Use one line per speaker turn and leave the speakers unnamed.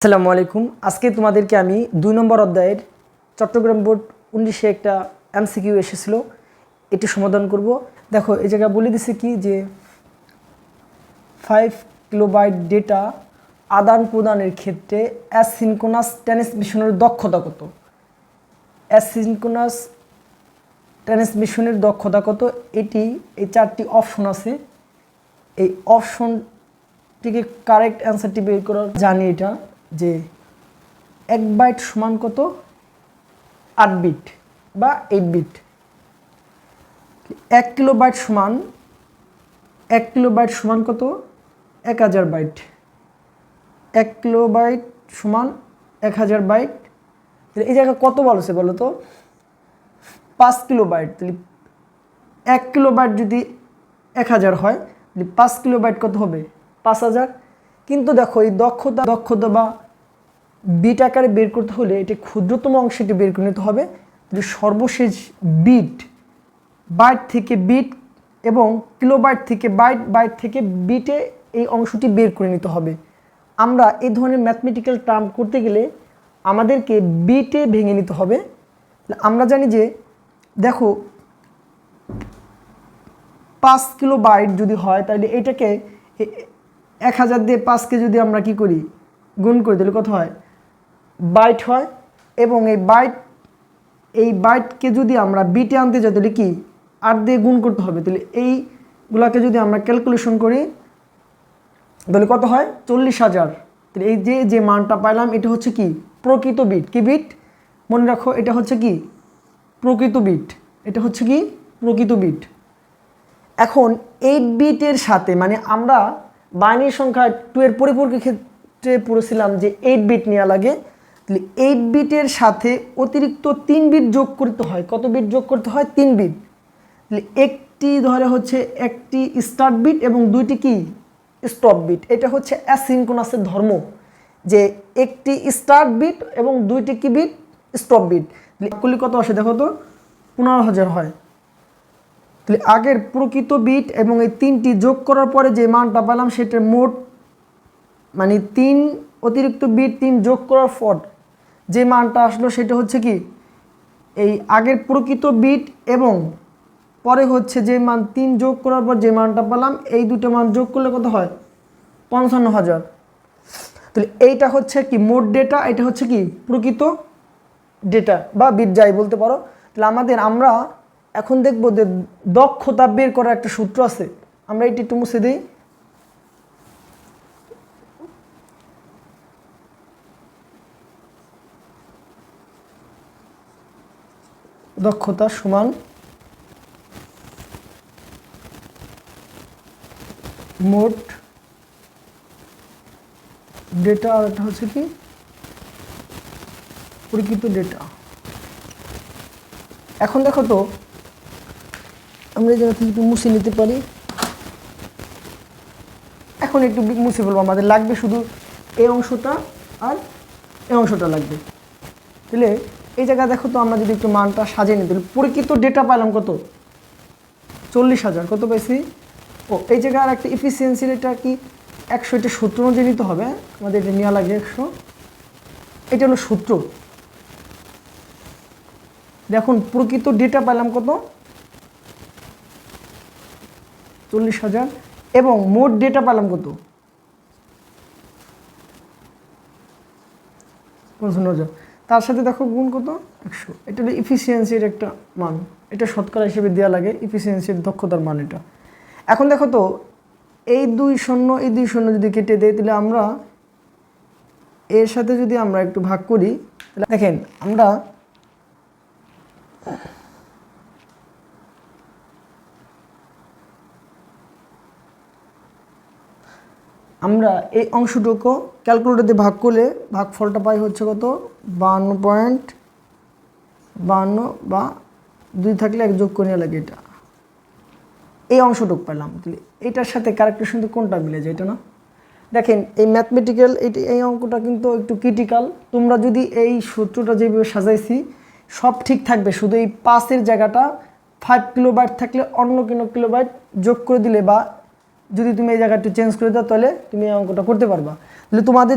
আসসালামু আলাইকুম। আজকে তোমাদেরকে আমি 2 নম্বর অধ্যায়ের চট্টগ্রাম বোর্ড 19-এ একটা এমসিকিউ এসেছিল, এটি সমাধান করব। দেখো এই জায়গায় বলে দিছে কি যে 5 কিলোবাইট ডেটা আদান প্রদানের ক্ষেত্রে অ্যাসিনক্রোনাস ট্রান্সমিশনের দক্ষতা কত। অ্যাসিনক্রোনাস ট্রান্সমিশনের দক্ষতা কত, এটি এই 4টি অপশন আছে। এই অপশনটিকে কারেক্ট অ্যান্সারটি বের করার জানি এটা যে 1 বাইট সমান কত, 8 বিট বা 8 বিট। 1 কিলোবাইট সমান কত, 1000 বাইট। 1 কিলোবাইট সমান 1000 বাইট। এই জায়গায় কত বলছে বলো তো, 5 কিলোবাইট। তাহলে 1 কিলোবাইট যদি 1000 হয় তাহলে 5 কিলোবাইট কত হবে, 5000। কিন্তু দেখো এই দক্ষতা বা বিট আকারে বের করতে হলে এটি ক্ষুদ্রতম অংশটি বের করে নিতে হবে। সর্বশেষ বিট, বাইট থেকে বিট এবং কিলোবাইট থেকে বাইট, বাইট থেকে বিটে এই অংশটি বের করে নিতে হবে। আমরা এই ধরনের ম্যাথমেটিক্যাল টার্ম করতে গেলে আমাদেরকে বিটে ভেঙে নিতে হবে। আমরা জানি যে দেখো 5 কিলোবাইট যদি হয় তাহলে এটাকে 1000 দিয়ে 5কে যদি আমরা কি করি, গুণ করি, তাহলে কত হয়, বাইট হয়। এবং এই বাইটকে যদি আমরা বিটে আনতে যাই তাহলে কি 8 দিয়ে গুণ করতে হবে। তাহলে এইগুলাকে যদি আমরা ক্যালকুলেশন করি তাহলে কত হয়, 40,000। তাহলে এই যে মানটা পাইলাম এটা হচ্ছে কি প্রকৃত বিট। কি বিট, মনে রাখো এটা হচ্ছে কি প্রকৃত বিট। এটা হচ্ছে কি প্রকৃত বিট। এখন 8 বিটের সাথে, মানে আমরা বাইনারি সংখ্যা 2 এর পরিপূরকের ক্ষেত্রে পড়েছিলাম যে 8 বিট নেওয়া লাগে। তাহলে 8 বিটের সাথে অতিরিক্ত 3 বিট যোগ করতে হয়। কত বিট যোগ করতে হয়, 3 বিট। তাহলে একটি ধরে হচ্ছে একটি স্টার্ট বিট এবং 2টি কি স্টপ বিট। এটা হচ্ছে অ্যাসিনক্রোনাসের ধর্ম, যে একটি স্টার্ট বিট এবং 2টি কি বিট, স্টপ বিট। তাহলে কত আসে দেখো তো, 15,000 হয়। তাহলে আগের প্রকৃত বিট এবং এই 3টি যোগ করার পরে যে মানটা পেলাম সেটা মোট, মানে 3 অতিরিক্ত বিট 3 যোগ করার পর যে মানটা আসলো সেটা হচ্ছে কি এই আগের প্রকৃত বিট এবং পরে হচ্ছে যে মান 3 যোগ করার পর যে মানটা পেলাম, এই দুটো মান যোগ করলে কত হয়, 55,000। তাহলে এইটা হচ্ছে কি মোট ডেটা, এটা হচ্ছে কি প্রকৃত ডেটা বা বিট যাই বলতে পারো। তাহলে আমরা এখন দেখব যে দক্ষতা বের করার একটা সূত্র আছে। আমরা এটি একটু মুছে দিই। দক্ষতা সমান মোট ডেটা, আর এটা হচ্ছে কি প্রকৃত ডেটা। এখন দেখো তো আমরা এই জায়গা থেকে একটু মুছে নিতে পারি। এখন একটু মুছে ফেলবো, আমাদের লাগবে শুধু এই অংশটা আর এই অংশটা লাগবে। তাহলে এই জায়গায় দেখো তো আমরা যদি একটু মানটা সাজিয়ে নিই তাহলে প্রকৃত ডেটা পাইলাম কত, 40,000। কত পাইছি, ও এই জায়গায় আর একটা এফিসিয়েন্সির এটা কি 100, এটা সূত্র অনুযায়ী নিতে হবে। আমাদের এটা নেওয়া লাগে 100, এটা হলো সূত্র। দেখুন প্রকৃত ডেটা পেলাম কত, 40,000 এবং মোট ডেটা পেলাম কত, 55,000। তার সাথে দেখো গুণ কত, 100। এটা হলো এফিসিয়েন্সির একটা মান, এটা শতকরা হিসেবে দেওয়া লাগে, এফিসিয়েন্সির দক্ষতার মান এটা। এখন দেখো তো এই 2 শূন্য এই 2 শূন্য যদি কেটে দেয় তাহলে আমরা এর সাথে যদি আমরা একটু ভাগ করি তাহলে দেখেন আমরা এই অংশটুকু ক্যালকুলেটর দিয়ে ভাগ করলে ভাগফলটা পাই হচ্ছে কত, 52.52 বা 2 থাকলে 1 যোগ করে নেওয়া লাগে, এটা এই অংশটুকু পেলাম। তাহলে এটার সাথে ক্যারেক্টারের সাথে কোনটা মিলে যায়, এটা না। দেখেন এই ম্যাথমেটিক্যাল এই অঙ্কটা কিন্তু একটু ক্রিটিক্যাল। তোমরা যদি এই সূত্রটা যেভাবে সাজাইছি সব ঠিক থাকবে, শুধু এই 5-এর জায়গাটা 5 কিলোবাইট থাকলে অন্য কোনো কিলোবাইট যোগ করে দিলে বা যদি তুমি এই জায়গাটা একটু চেঞ্জ করে দাও তাহলে তুমি এই অঙ্কটা করতে পারবা। তাহলে তোমাদের